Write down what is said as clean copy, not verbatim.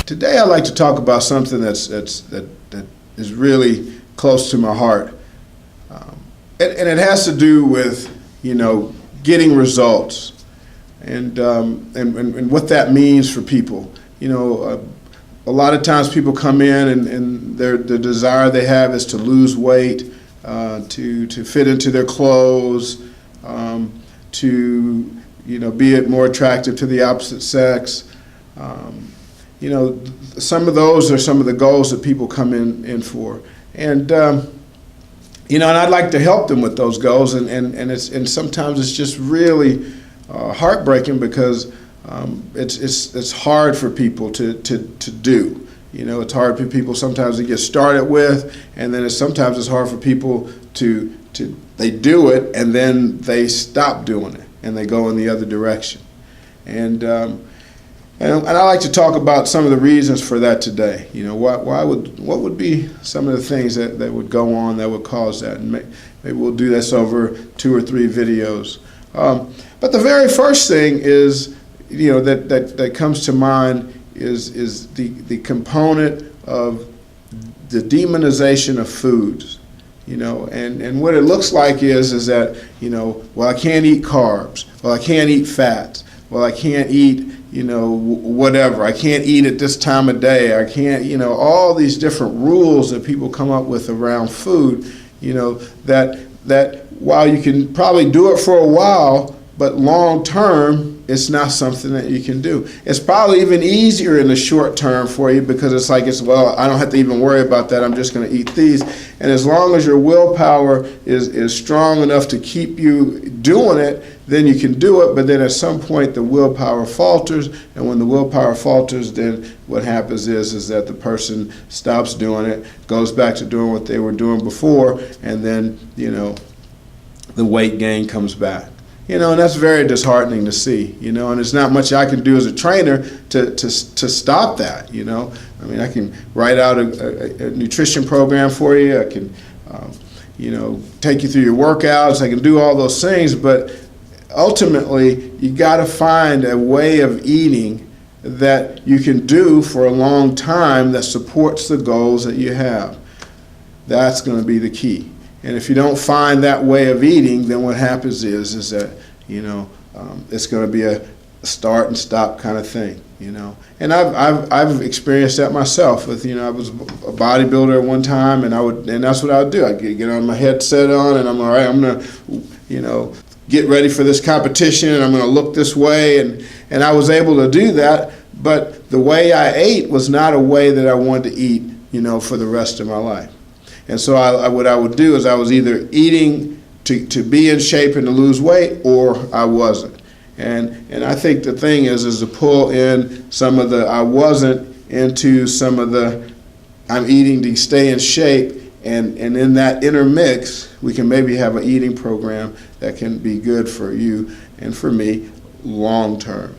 Today I'd like to talk about something that is really close to my heart, and it has to do with getting results and what that means for people. A lot of times people come in and the desire they have is to lose weight, to fit into their clothes, to be more attractive to the opposite sex. Some of those are some of the goals that people come in for, and and I'd like to help them with those goals, and sometimes it's just really heartbreaking because it's hard for people to do. It's hard for people sometimes to get started with, and then sometimes it's hard for people to they do it and then they stop doing it and they go in the other direction. And I like to talk about some of the reasons for that today. What would be some of the things that would go on that would cause that? And maybe we'll do this over 2 or 3 videos. But the very first thing is, that comes to mind is the component of the demonization of foods. And what it looks like is that, well, I can't eat carbs. Well, I can't eat fats. Well, I can't eat, whatever. I can't eat at this time of day. I can't, all these different rules that people come up with around food, that while you can probably do it for a while, but long term, it's not something that you can do. It's probably even easier in the short term for you because it's like, well, I don't have to even worry about that. I'm just going to eat these. And as long as your willpower is strong enough to keep you doing it, then you can do it. But then at some point, the willpower falters. And when the willpower falters, then what happens is that the person stops doing it, goes back to doing what they were doing before, and then, the weight gain comes back. And that's very disheartening to see, and there's not much I can do as a trainer to stop that, I mean, I can write out a nutrition program for you. I can, take you through your workouts. I can do all those things, but ultimately, you got to find a way of eating that you can do for a long time that supports the goals that you have. That's going to be the key. And if you don't find that way of eating, then what happens is that, it's going to be a start and stop kind of thing, And I've experienced that myself. With I was a bodybuilder at one time, and that's what I would do. I'd get on my headset on, and I'm all right. I'm gonna, get ready for this competition, and I'm gonna look this way, and I was able to do that. But the way I ate was not a way that I wanted to eat, for the rest of my life. And so what I would do is I was either eating to be in shape and to lose weight, or I wasn't. And I think the thing is to pull in some of the I wasn't into some of the I'm eating to stay in shape, and in that intermix, we can maybe have an eating program that can be good for you and for me long term.